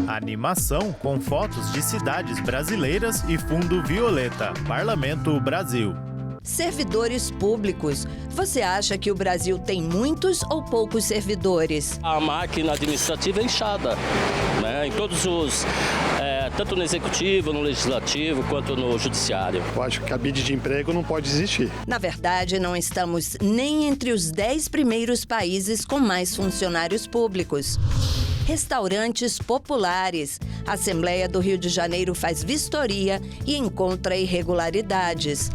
Animação com fotos de cidades brasileiras e fundo violeta. Parlamento Brasil. Servidores públicos. Você acha que o Brasil tem muitos ou poucos servidores? A máquina administrativa é inchada, né? Em todos os... tanto no executivo, no legislativo, quanto no judiciário. Eu acho que a cabide de emprego não pode existir. Na verdade, não estamos nem entre os 10 primeiros países com mais funcionários públicos. Restaurantes populares. A Assembleia do Rio de Janeiro faz vistoria e encontra irregularidades.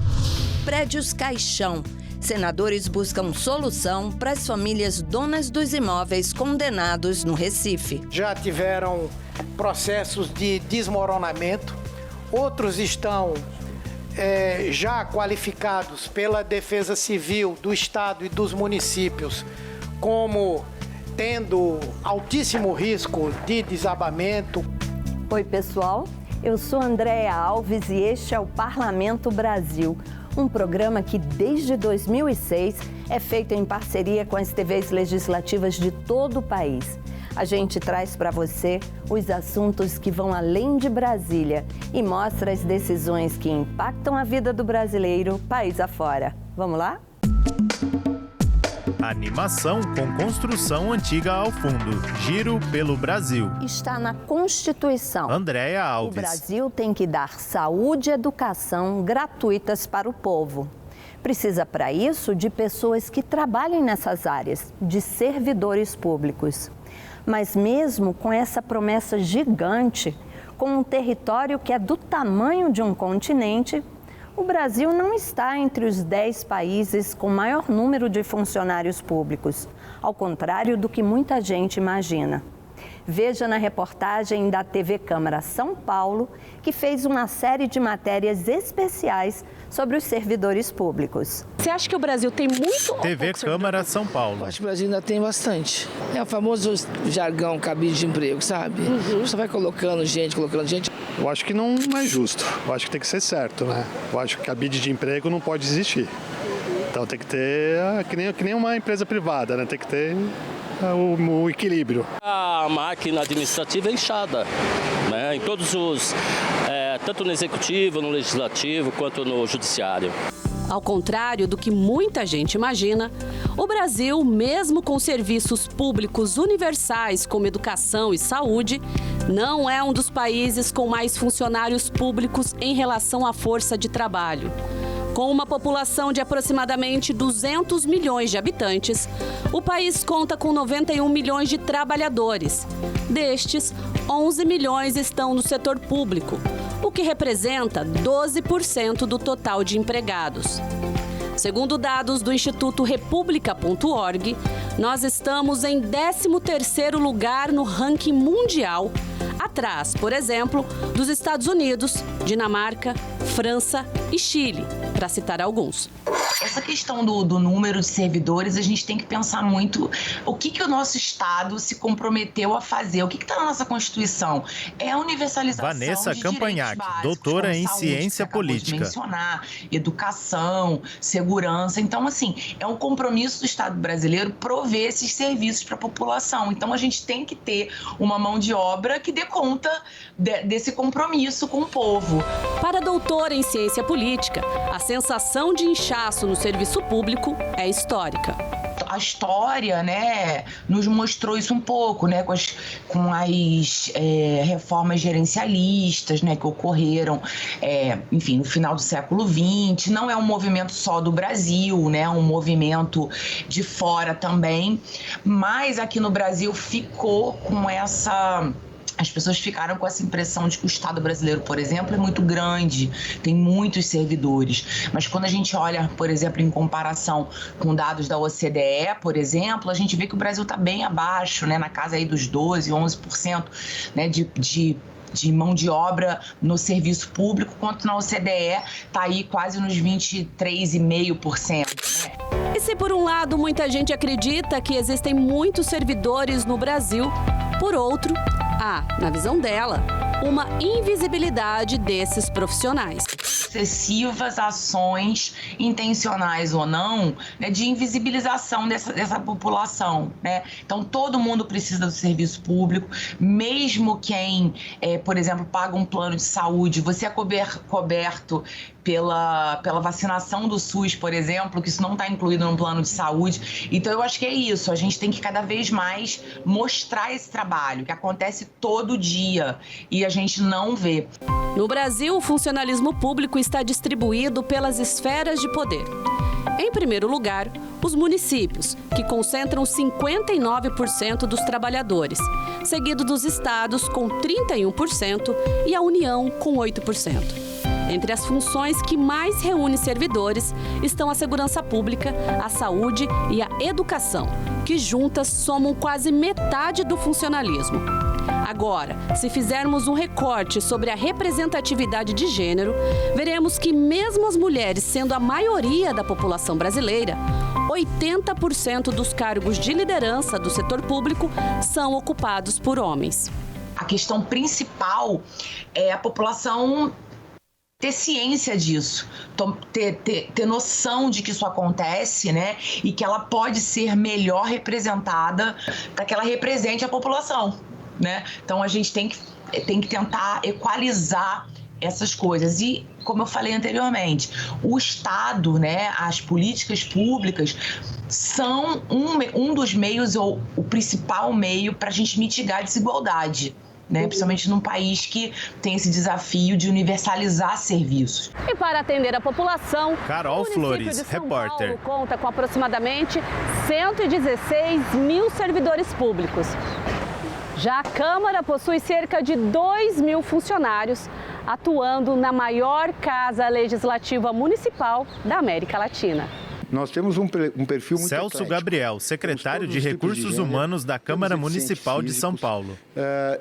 Prédios caixão. Senadores buscam solução para as famílias donas dos imóveis condenados no Recife. Já tiveram processos de desmoronamento, outros estão já qualificados pela Defesa Civil do Estado e dos municípios como tendo altíssimo risco de desabamento. Oi, pessoal. Eu sou Andréa Alves e este é o Parlamento Brasil, um programa que desde 2006 é feito em parceria com as TVs legislativas de todo o país. A gente traz para você os assuntos que vão além de Brasília e mostra as decisões que impactam a vida do brasileiro país afora. Vamos lá? Animação com construção antiga ao fundo. Giro pelo Brasil. Está na Constituição. Andréa Alves. O Brasil tem que dar saúde e educação gratuitas para o povo. Precisa, para isso, de pessoas que trabalhem nessas áreas, de servidores públicos. Mas mesmo com essa promessa gigante, com um território que é do tamanho de um continente, o Brasil não está entre os 10 países com maior número de funcionários públicos, ao contrário do que muita gente imagina. Veja na reportagem da TV Câmara São Paulo, que fez uma série de matérias especiais sobre os servidores públicos. Você acha que o Brasil tem muito? TV Câmara São Paulo. Acho que o Brasil ainda tem bastante. É o famoso jargão cabide de emprego, sabe? Você vai colocando gente. Eu acho que não é justo. Eu acho que tem que ser certo, né? Eu acho que cabide de emprego não pode existir. Então tem que ter, que nem uma empresa privada, né? Tem que ter o equilíbrio. A máquina administrativa é inchada, né? Em todos os... tanto no executivo, no legislativo, quanto no judiciário. Ao contrário do que muita gente imagina, o Brasil, mesmo com serviços públicos universais como educação e saúde, não é um dos países com mais funcionários públicos em relação à força de trabalho. Com uma população de aproximadamente 200 milhões de habitantes, o país conta com 91 milhões de trabalhadores. Destes, 11 milhões estão no setor público, o que representa 12% do total de empregados. Segundo dados do Instituto República.org, nós estamos em 13º lugar no ranking mundial, atrás, por exemplo, dos Estados Unidos, Dinamarca, França e Chile, para citar alguns. Essa questão do número de servidores, a gente tem que pensar muito o que o nosso Estado se comprometeu a fazer, o que está na nossa Constituição. É a universalização Vanessa de Campagnacchi, básicos, doutora em saúde, ciência política. Mencionar, educação, segurança. Então, assim, é um compromisso do Estado brasileiro prover esses serviços para a população. Então, a gente tem que ter uma mão de obra que dê conta desse compromisso com o povo. Para a doutora em ciência política, a sensação de inchaço no serviço público é histórica. A história, né, nos mostrou isso um pouco, né, com as reformas gerencialistas, né, que ocorreram, enfim, no final do século XX. Não é um movimento só do Brasil, né, é um movimento de fora também, mas aqui no Brasil ficou com essa... As pessoas ficaram com essa impressão de que o Estado brasileiro, por exemplo, é muito grande, tem muitos servidores. Mas quando a gente olha, por exemplo, em comparação com dados da OCDE, por exemplo, a gente vê que o Brasil está bem abaixo, né, na casa aí dos 12%, 11%, né, de mão de obra no serviço público, quanto na OCDE está aí quase nos 23,5%. Né? E se por um lado muita gente acredita que existem muitos servidores no Brasil, por outro, Há, na visão dela, uma invisibilidade desses profissionais. Excessivas ações, intencionais ou não, né, de invisibilização dessa população, né? Então, todo mundo precisa do serviço público, mesmo quem, por exemplo, paga um plano de saúde, você é coberto pela vacinação do SUS, por exemplo, que isso não está incluído no plano de saúde. Então, eu acho que é isso, a gente tem que cada vez mais mostrar esse trabalho, que acontece todo dia e a gente não vê. No Brasil, o funcionalismo público está distribuído pelas esferas de poder. Em primeiro lugar, os municípios, que concentram 59% dos trabalhadores, seguido dos estados com 31% e a União com 8%. Entre as funções que mais reúnem servidores estão a segurança pública, a saúde e a educação, que juntas somam quase metade do funcionalismo. Agora, se fizermos um recorte sobre a representatividade de gênero, veremos que mesmo as mulheres sendo a maioria da população brasileira, 80% dos cargos de liderança do setor público são ocupados por homens. A questão principal é a população ter ciência disso, ter noção de que isso acontece, né? E que ela pode ser melhor representada para que ela represente a população, né? Então a gente tem que tentar equalizar essas coisas. E, como eu falei anteriormente, o Estado, né, as políticas públicas são um dos meios, ou o principal meio para a gente mitigar a desigualdade, né? Principalmente num país que tem esse desafio de universalizar serviços. E para atender a população, Carol Flores, repórter. Paulo conta com aproximadamente 116 mil servidores públicos. Já a Câmara possui cerca de 2 mil funcionários, atuando na maior casa legislativa municipal da América Latina. Nós temos um perfil muito Celso eclético. Gabriel, secretário de Recursos Humanos da Câmara Municipal de São Paulo.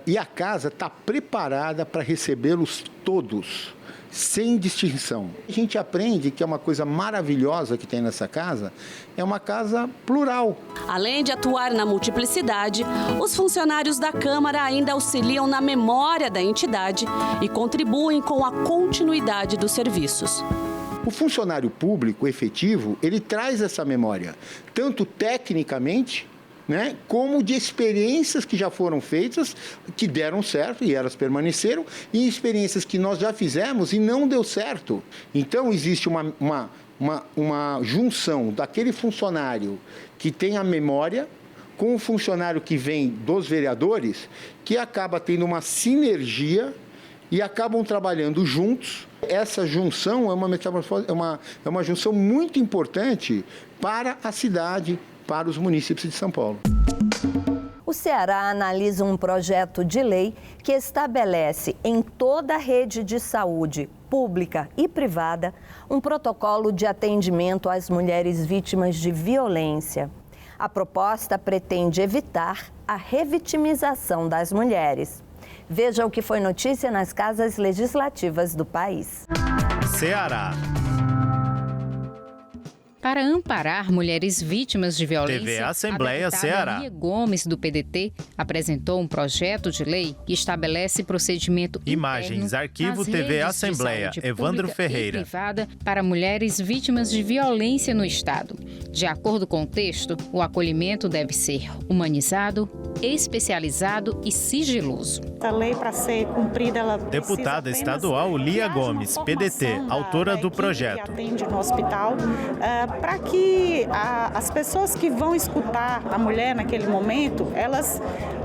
E a casa está preparada para recebê-los todos, sem distinção. A gente aprende que é uma coisa maravilhosa que tem nessa casa, é uma casa plural. Além de atuar na multiplicidade, os funcionários da Câmara ainda auxiliam na memória da entidade e contribuem com a continuidade dos serviços. O funcionário público efetivo, ele traz essa memória, tanto tecnicamente, né, como de experiências que já foram feitas, que deram certo e elas permaneceram, e experiências que nós já fizemos e não deu certo. Então, existe uma junção daquele funcionário que tem a memória com o funcionário que vem dos vereadores, que acaba tendo uma sinergia e acabam trabalhando juntos. Essa junção é uma metamorfose, é uma junção muito importante para a cidade, para os municípios de São Paulo. O Ceará analisa um projeto de lei que estabelece em toda a rede de saúde, pública e privada, um protocolo de atendimento às mulheres vítimas de violência. A proposta pretende evitar a revitimização das mulheres. Veja o que foi notícia nas casas legislativas do país. Ceará. Para amparar mulheres vítimas de violência, TV Assembleia a deputada Ceará. Lia Gomes, do PDT, apresentou um projeto de lei que estabelece procedimento Imagens, interno arquivo nas TV redes de Assembleia, saúde Evandro pública Ferreira. e privada para mulheres vítimas de violência no Estado. De acordo com o texto, o acolhimento deve ser humanizado, especializado e sigiloso. A lei, para ser cumprida, ela Deputada estadual Lia Gomes, PDT, autora do projeto. Que atende no hospital, para que as pessoas que vão escutar a mulher naquele momento, elas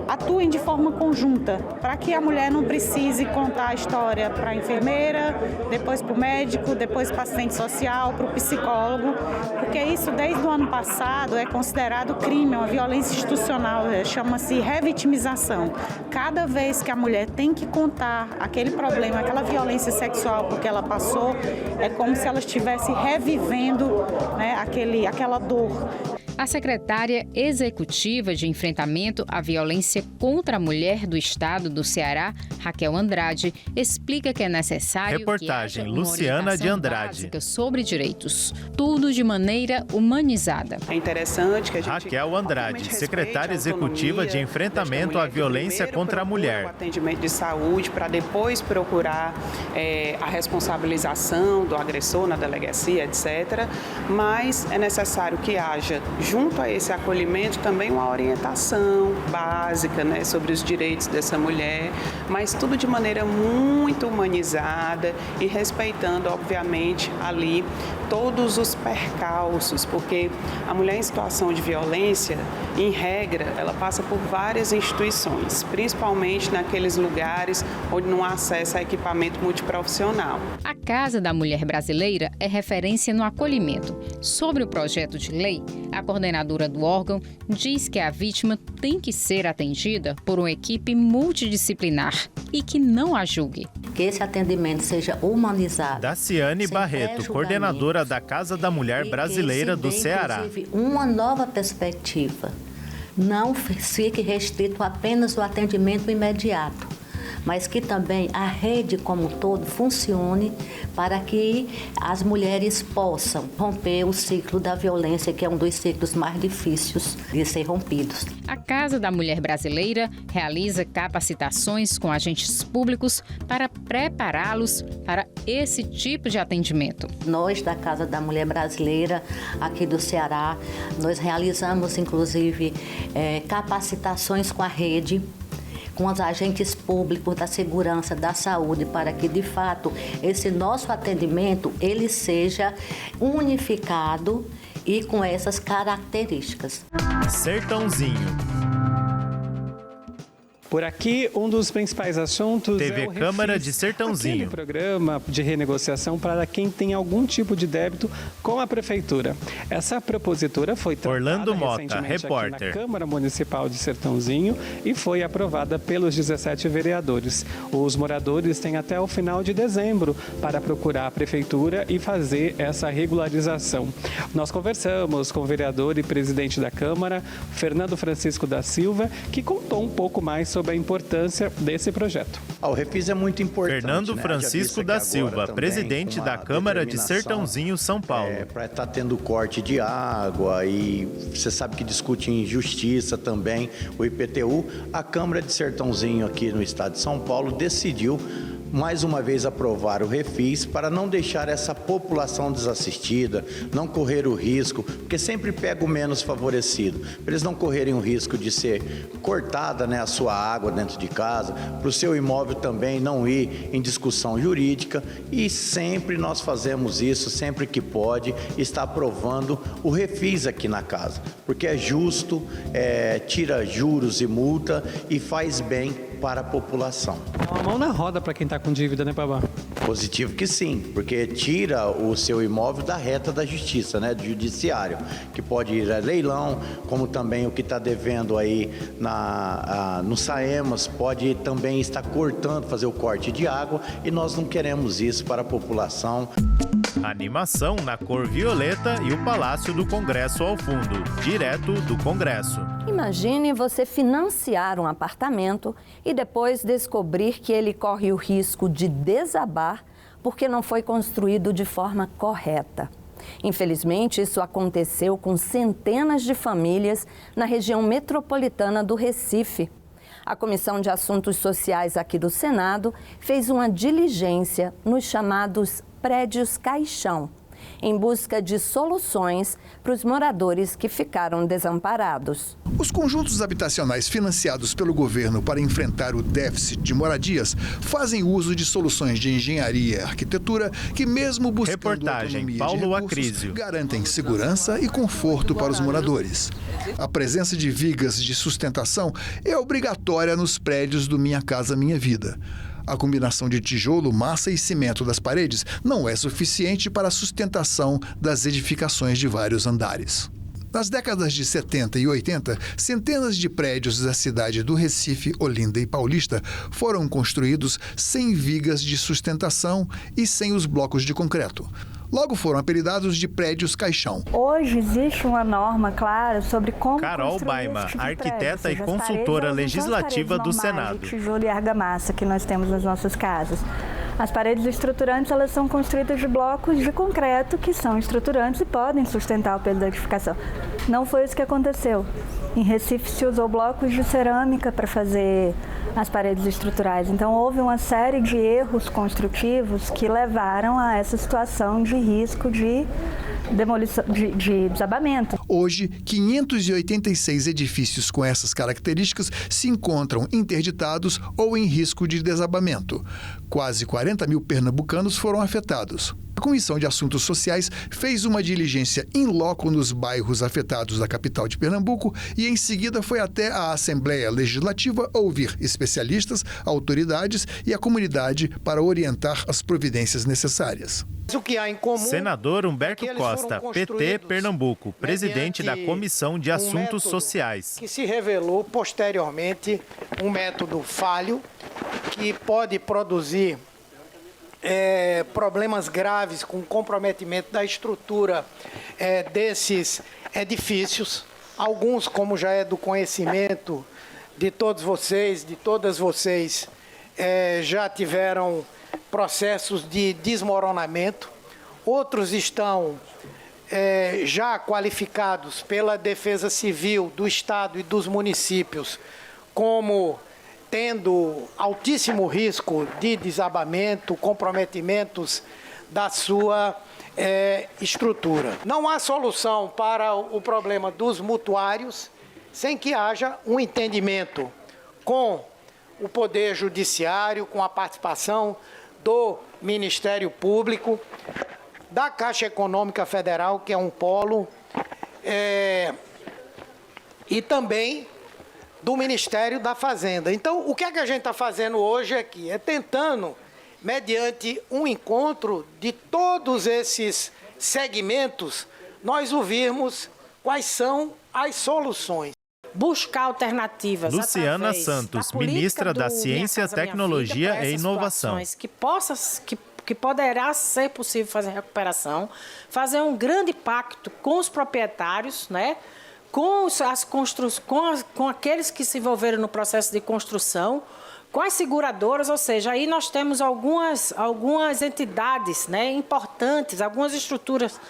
atuem de forma conjunta, para que a mulher não precise contar a história para a enfermeira, depois para o médico, depois para o assistente social, para o psicólogo, porque isso desde o ano passado é considerado crime, uma violência institucional, chama-se revitimização. Cada vez que a mulher tem que contar aquele problema, aquela violência sexual porque ela passou, é como se ela estivesse revivendo, né, aquela dor. A secretária executiva de enfrentamento à violência contra a mulher do estado do Ceará, Raquel Andrade, explica que é necessário Reportagem que haja uma Luciana de orientação Andrade. básica sobre direitos, tudo de maneira humanizada. É interessante que a gente Raquel Andrade, secretária executiva de enfrentamento à violência contra a mulher. O atendimento de saúde para depois procurar a responsabilização do agressor na delegacia, etc. Mas é necessário que haja, junto a esse acolhimento, também uma orientação básica, né, sobre os direitos dessa mulher, mas tudo de maneira muito humanizada e respeitando, obviamente, ali todos os percalços, porque a mulher em situação de violência, em regra, ela passa por várias instituições, principalmente naqueles lugares onde não há acesso a equipamento multiprofissional. A Casa da Mulher Brasileira é referência no acolhimento. Sobre o projeto de lei, a coordenadora do órgão diz que a vítima tem que ser atendida por uma equipe multidisciplinar e que não a julgue. Que esse atendimento seja humanizado. Daciane Barreto, coordenadora da Casa da Mulher Brasileira do Ceará. Inclusive, uma nova perspectiva. Não fique restrito apenas ao atendimento imediato, mas que também a rede como um todo funcione para que as mulheres possam romper o ciclo da violência, que é um dos ciclos mais difíceis de ser rompidos. A Casa da Mulher Brasileira realiza capacitações com agentes públicos para prepará-los para esse tipo de atendimento. Nós, da Casa da Mulher Brasileira, aqui do Ceará, nós realizamos, inclusive, capacitações com a rede, com os agentes públicos da segurança, da saúde, para que, de fato, esse nosso atendimento, ele seja unificado e com essas características. Sertãozinho. Por aqui, um dos principais assuntos TV é o Câmara de Refis, Sertãozinho. aquele programa de renegociação para quem tem algum tipo de débito com a prefeitura. Essa propositura foi tratada Orlando Mota, recentemente repórter. aqui na Câmara Municipal de Sertãozinho e foi aprovada pelos 17 vereadores. Os moradores têm até o final de dezembro para procurar a prefeitura e fazer essa regularização. Nós conversamos com o vereador e presidente da Câmara, Fernando Francisco da Silva, que contou um pouco mais sobre a importância desse projeto. O Refis é muito importante. Fernando Francisco da Silva, presidente da Câmara de Sertãozinho, São Paulo. Para estar tendo corte de água e você sabe que discute injustiça também, o IPTU, a Câmara de Sertãozinho aqui no estado de São Paulo decidiu mais uma vez aprovar o Refis para não deixar essa população desassistida, não correr o risco, porque sempre pega o menos favorecido, para eles não correrem o risco de ser cortada, né, a sua água dentro de casa, para o seu imóvel também não ir em discussão jurídica, e sempre nós fazemos isso, sempre que pode, está aprovando o Refis aqui na casa, porque é justo, tira juros e multa e faz bem para a população. É uma mão na roda para quem está com dívida, né, Pabá? Positivo que sim, porque tira o seu imóvel da reta da justiça, né, do judiciário, que pode ir a leilão, como também o que está devendo aí no SAEMAS pode também estar cortando, fazer o corte de água, e nós não queremos isso para a população. Animação na cor violeta e o Palácio do Congresso ao fundo, direto do Congresso. Imagine você financiar um apartamento e depois descobrir que ele corre o risco de desabar porque não foi construído de forma correta. Infelizmente, isso aconteceu com centenas de famílias na região metropolitana do Recife. A Comissão de Assuntos Sociais aqui do Senado fez uma diligência nos chamados prédios caixão, em busca de soluções para os moradores que ficaram desamparados. Os conjuntos habitacionais financiados pelo governo para enfrentar o déficit de moradias fazem uso de soluções de engenharia e arquitetura que, mesmo buscando autonomia Paulo de Acrísio. recursos, garantem segurança e conforto para os moradores. A presença de vigas de sustentação é obrigatória nos prédios do Minha Casa Minha Vida. A combinação de tijolo, massa e cimento das paredes não é suficiente para a sustentação das edificações de vários andares. Nas décadas de 70 e 80, centenas de prédios da cidade do Recife, Olinda e Paulista foram construídos sem vigas de sustentação e sem os blocos de concreto. Logo foram apelidados de prédios caixão. Hoje existe uma norma clara sobre como Carol Baima, arquiteta e consultora legislativa do Senado. De tijolo e argamassa que nós temos nas nossas casas. As paredes estruturantes, elas são construídas de blocos de concreto que são estruturantes e podem sustentar o peso da edificação. Não foi isso que aconteceu. Em Recife se usou blocos de cerâmica para fazer as paredes estruturais. Então houve uma série de erros construtivos que levaram a essa situação de risco de demolição, de desabamento. Hoje, 586 edifícios com essas características se encontram interditados ou em risco de desabamento. Quase 40 mil pernambucanos foram afetados. A Comissão de Assuntos Sociais fez uma diligência in loco nos bairros afetados da capital de Pernambuco e, em seguida, foi até a Assembleia Legislativa ouvir especialistas, autoridades e a comunidade para orientar as providências necessárias. O que há em comum, senador Humberto Costa, PT Pernambuco, presidente da Comissão de Assuntos Sociais. Que se revelou posteriormente um método falho que pode produzir problemas graves com comprometimento da estrutura desses edifícios. Alguns, como já é do conhecimento de todos vocês, de todas vocês, já tiveram processos de desmoronamento. Outros estão já qualificados pela Defesa Civil do Estado e dos municípios como tendo altíssimo risco de desabamento, comprometimentos da sua estrutura. Não há solução para o problema dos mutuários sem que haja um entendimento com o Poder Judiciário, com a participação do Ministério Público, da Caixa Econômica Federal, que é um polo, e também do Ministério da Fazenda. Então, o que é que a gente está fazendo hoje aqui? É tentando, mediante um encontro de todos esses segmentos, nós ouvirmos quais são as soluções. Buscar alternativas. Luciana Santos, ministra da Ciência, Tecnologia e Inovação. Que poderá ser possível fazer recuperação, fazer um grande pacto com os proprietários, né? Com aqueles que se envolveram no processo de construção, com as seguradoras, ou seja, aí nós temos algumas entidades, né, importantes, algumas estruturas,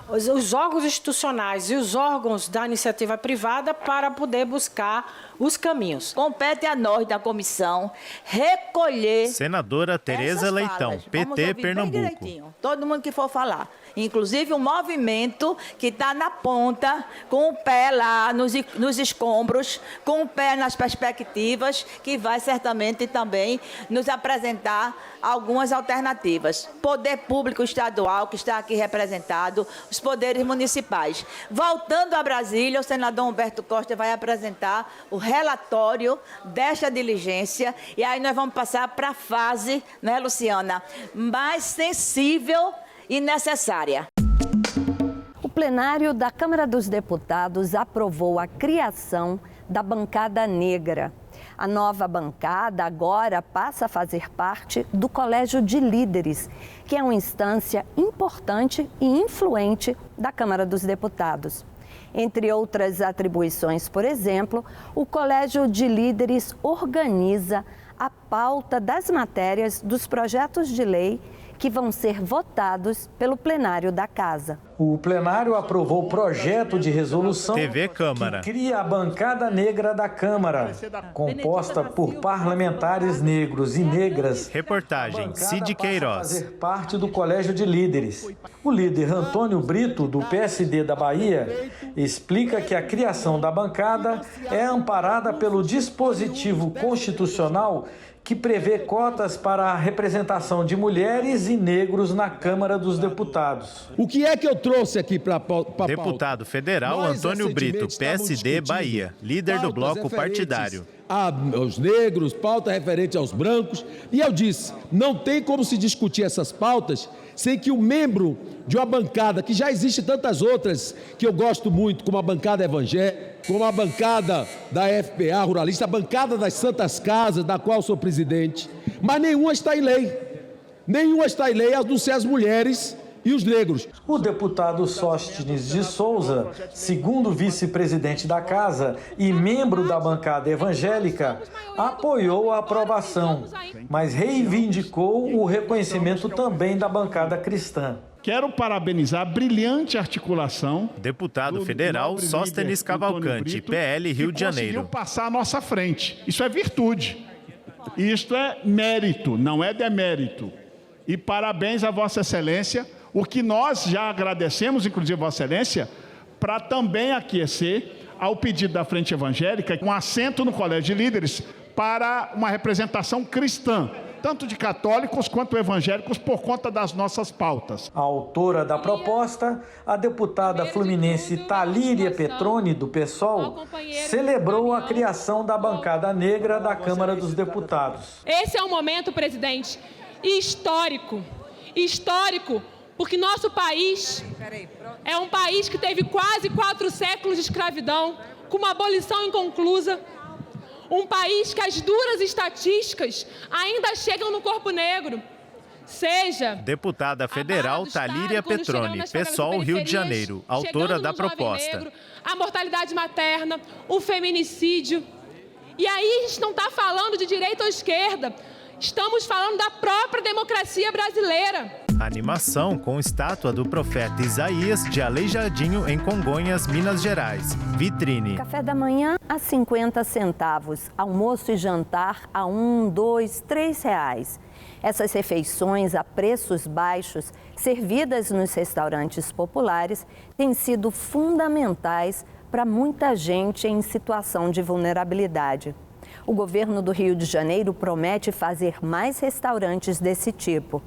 os órgãos institucionais e os órgãos da iniciativa privada para poder buscar os caminhos. Compete a nós da comissão recolher. Senadora Tereza Leitão, PT Pernambuco. Todo mundo que for falar. Inclusive o movimento que está na ponta, com o pé lá nos escombros, com o pé nas perspectivas, que vai certamente também nos apresentar algumas alternativas. Poder público estadual, que está aqui representado, os poderes municipais. Voltando a Brasília, o senador Humberto Costa vai apresentar o relatório desta diligência e aí nós vamos passar para a fase, né, Luciana, mais sensível e necessária. O plenário da Câmara dos Deputados aprovou a criação da bancada negra. A nova bancada agora passa a fazer parte do Colégio de Líderes, que é uma instância importante e influente da Câmara dos Deputados. Entre outras atribuições, por exemplo, o Colégio de Líderes organiza a pauta das matérias dos projetos de lei que vão ser votados pelo plenário da Casa. O plenário aprovou o projeto de resolução TV Câmara. Que cria a bancada negra da Câmara, composta por parlamentares negros e negras. Reportagem Cid Queiroz. Fazer parte do Colégio de Líderes. O líder Antônio Brito, do PSD da Bahia, explica que a criação da bancada é amparada pelo dispositivo constitucional que prevê cotas para a representação de mulheres e negros na Câmara dos Deputados. O que é que eu trouxe aqui para a pauta? Deputado federal Antônio Brito, PSD Bahia, líder do bloco partidário. Aos negros, pauta referente aos brancos. E eu disse, não tem como se discutir essas pautas sem que o membro de uma bancada, que já existe tantas outras que eu gosto muito, como a bancada evangélica, como a bancada da FPA ruralista, a bancada das Santas Casas, da qual sou presidente, mas nenhuma está em lei. Nenhuma está em lei, a não ser as mulheres e os negros. O deputado Sóstenes de Souza, segundo vice-presidente da Casa e membro da bancada evangélica, apoiou a aprovação, mas reivindicou o reconhecimento também da bancada cristã. Quero parabenizar a brilhante articulação. Deputado federal Sóstenes Cavalcante, PL Rio de Janeiro. Conseguiu passar à nossa frente. Isso é virtude. Isto é mérito, não é demérito. E parabéns a Vossa Excelência. O que nós já agradecemos, inclusive Vossa Excelência, para também aquecer ao pedido da Frente Evangélica um assento no Colégio de Líderes para uma representação cristã, tanto de católicos quanto evangélicos, por conta das nossas pautas. A autora da proposta, a deputada fluminense Talíria Petroni, do PSOL, celebrou a criação da bancada negra da Câmara dos Deputados. Esse é um momento, presidente, histórico. Histórico porque nosso país é um país que teve quase 4 séculos de escravidão, com uma abolição inconclusa. Um país que as duras estatísticas ainda chegam no corpo negro. Seja... Deputada federal Talíria Petroni, PSOL Rio de Janeiro, autora da proposta. Negro, a mortalidade materna, o feminicídio. E aí a gente não está falando de direita ou esquerda. Estamos falando da própria democracia brasileira. Animação com estátua do profeta Isaías de Aleijadinho, em Congonhas, Minas Gerais. Vitrine. Café da manhã a 50 centavos. Almoço e jantar a R$1, R$2, R$3. Essas refeições a preços baixos, servidas nos restaurantes populares, têm sido fundamentais para muita gente em situação de vulnerabilidade. O governo do Rio de Janeiro promete fazer mais restaurantes desse tipo.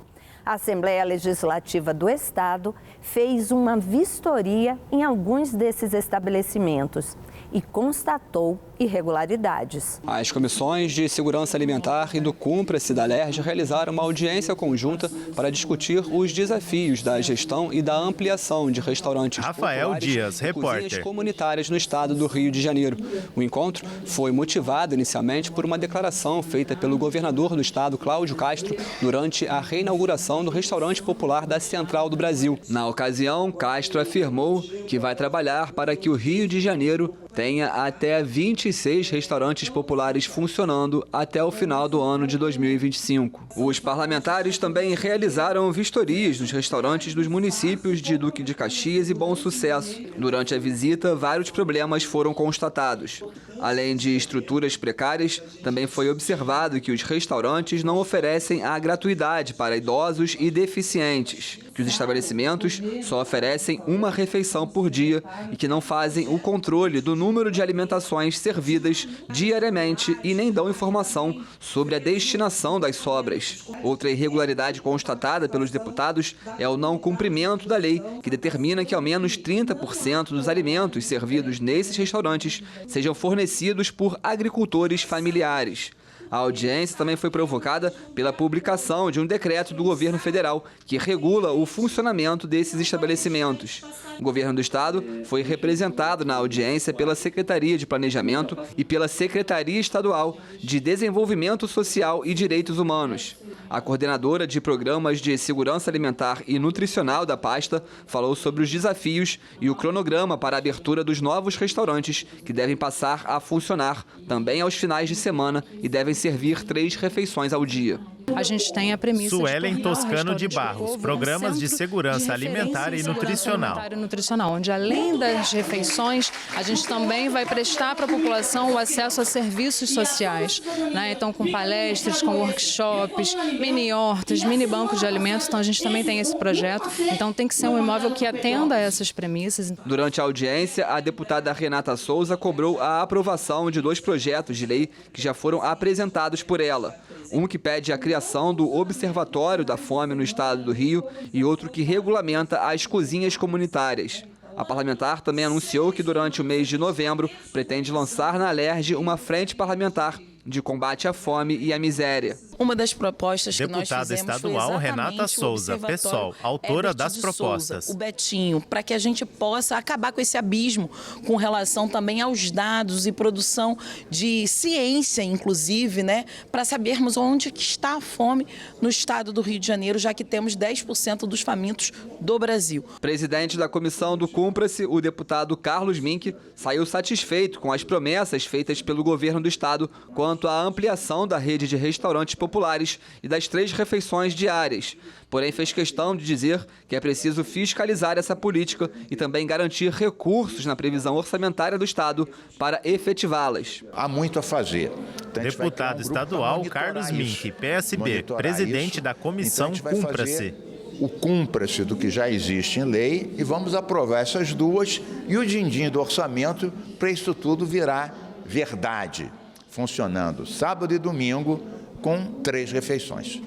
A Assembleia Legislativa do Estado fez uma vistoria em alguns desses estabelecimentos e constatou irregularidades. As comissões de Segurança Alimentar e do Cumpra-se da LERJ realizaram uma audiência conjunta para discutir os desafios da gestão e da ampliação de restaurantes Rafael Dias, repórter. Cozinhas comunitárias no estado do Rio de Janeiro. O encontro foi motivado inicialmente por uma declaração feita pelo governador do estado, Cláudio Castro, durante a reinauguração do restaurante popular da Central do Brasil. Na ocasião, Castro afirmou que vai trabalhar para que o Rio de Janeiro tenha até 26 restaurantes populares funcionando até o final do ano de 2025. Os parlamentares também realizaram vistorias nos restaurantes dos municípios de Duque de Caxias e Bom Sucesso. Durante a visita, vários problemas foram constatados. Além de estruturas precárias, também foi observado que os restaurantes não oferecem a gratuidade para idosos e deficientes, que os estabelecimentos só oferecem uma refeição por dia e que não fazem o controle do número de alimentações servidas diariamente e nem dão informação sobre a destinação das sobras. Outra irregularidade constatada pelos deputados é o não cumprimento da lei, que determina que ao menos 30% dos alimentos servidos nesses restaurantes sejam fornecidos por agricultores familiares. A audiência também foi provocada pela publicação de um decreto do governo federal que regula o funcionamento desses estabelecimentos. O governo do estado foi representado na audiência pela Secretaria de Planejamento e pela Secretaria Estadual de Desenvolvimento Social e Direitos Humanos. A coordenadora de Programas de Segurança Alimentar e Nutricional da pasta falou sobre os desafios e o cronograma para a abertura dos novos restaurantes, que devem passar a funcionar também aos finais de semana e devem servir 3 refeições ao dia. A gente tem a premissa Suelen Toscano de Barros, Programas de Segurança Alimentar e Nutricional. Onde além das refeições, a gente também vai prestar para a população o acesso a serviços sociais, né? Então, com palestras, com workshops, mini hortas, mini bancos de alimentos. Então, a gente também tem esse projeto. Então, tem que ser um imóvel que atenda a essas premissas. Durante a audiência, a deputada Renata Souza cobrou a aprovação de 2 projetos de lei que já foram apresentados por ela. Um que pede a criação do Observatório da Fome no estado do Rio e outro que regulamenta as cozinhas comunitárias. A parlamentar também anunciou que durante o mês de novembro pretende lançar na LERJ uma frente parlamentar de combate à fome e à miséria. Uma das propostas que nós Deputada fizemos estadual foi Renata Souza, PSOL, autora das propostas. O Betinho, para que a gente possa acabar com esse abismo com relação também aos dados e produção de ciência, inclusive, né, para sabermos onde que está a fome no estado do Rio de Janeiro, já que temos 10% dos famintos do Brasil. Presidente da comissão do Cumpra-se, o deputado Carlos Mink, saiu satisfeito com as promessas feitas pelo governo do estado quanto à ampliação da rede de restaurantes populares e das 3 refeições diárias. Porém, fez questão de dizer que é preciso fiscalizar essa política e também garantir recursos na previsão orçamentária do estado para efetivá-las. Há muito a fazer. Então, deputado estadual Carlos Mink, PSB, presidente da comissão Cumpra-se. O Cumpra-se do que já existe em lei e vamos aprovar essas 2 e o din-din do orçamento para isso tudo virar verdade, funcionando sábado e domingo com 3 refeições.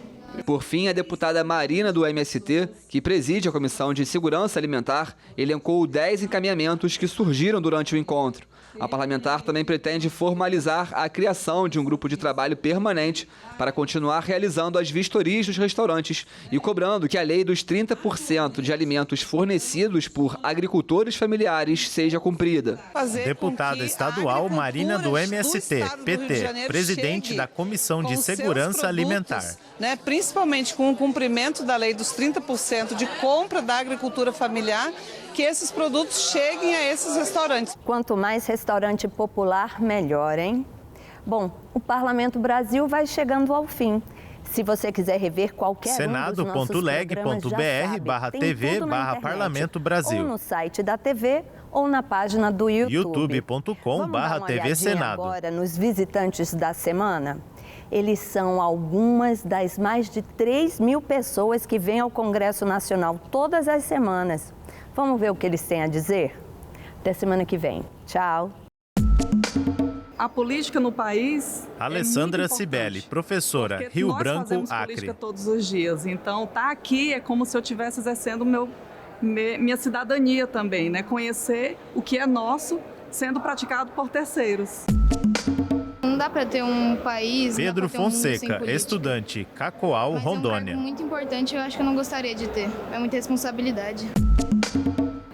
Por fim, a deputada Marina, do MST, que preside a Comissão de Segurança Alimentar, elencou 10 encaminhamentos que surgiram durante o encontro. A parlamentar também pretende formalizar a criação de um grupo de trabalho permanente para continuar realizando as vistorias dos restaurantes e cobrando que a lei dos 30% de alimentos fornecidos por agricultores familiares seja cumprida. Deputada estadual Marina, do MST, PT, presidente da Comissão de Segurança Alimentar. Principalmente com o cumprimento da lei dos 30% de compra da agricultura familiar, que esses produtos cheguem a esses restaurantes. Quanto mais restaurante popular, melhor, hein? Bom, o Parlamento Brasil vai chegando ao fim. Se você quiser rever qualquer senado.leg.br/tv/Parlamento Brasil. Ou no site da TV ou na página do YouTube. youtube.com/TV Senado. Agora nos visitantes da semana. Eles são algumas das mais de 3.000 pessoas que vêm ao Congresso Nacional todas as semanas. Vamos ver o que eles têm a dizer? Até semana que vem. Tchau. A política no país. Alessandra Cibele, professora, Rio Branco, Acre. Nós fazemos política todos os dias. Então, tá aqui é como se eu estivesse exercendo minha cidadania também, né? Conhecer o que é nosso sendo praticado por terceiros. Não dá para ter um país. Pedro Fonseca, estudante, Cacoal, Rondônia. É um cargo muito importante, eu acho que eu não gostaria de ter. É muita responsabilidade.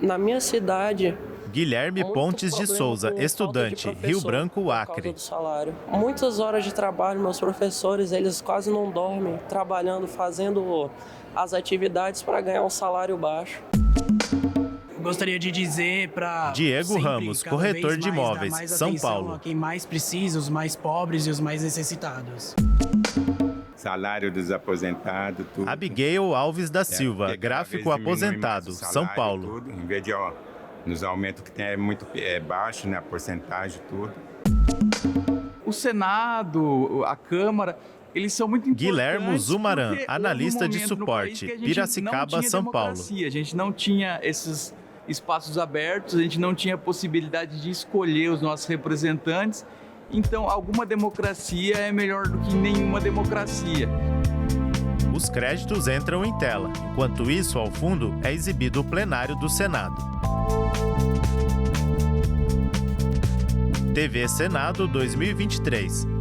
Na minha cidade. Guilherme Pontes de Souza, estudante, Rio Branco, Acre. Do salário. Muitas horas de trabalho, meus professores, eles quase não dormem, trabalhando, fazendo as atividades para ganhar um salário baixo. Gostaria de dizer para Diego Ramos, corretor de imóveis, São Paulo. A quem mais precisa, os mais pobres e os mais necessitados. Salário dos aposentados, tudo. Abigail Alves da Silva, gráfico aposentado, São Paulo. Tudo, em vez de nos aumentos que tem é baixo, né, a porcentagem, tudo. O Senado, a Câmara, eles são muito importantes. Guilhermo Zumaran, analista de suporte, Piracicaba, São Paulo. A gente não tinha esses espaços abertos, a gente não tinha a possibilidade de escolher os nossos representantes. Então, alguma democracia é melhor do que nenhuma democracia. Os créditos entram em tela. Enquanto isso, ao fundo, é exibido o plenário do Senado. TV Senado 2023.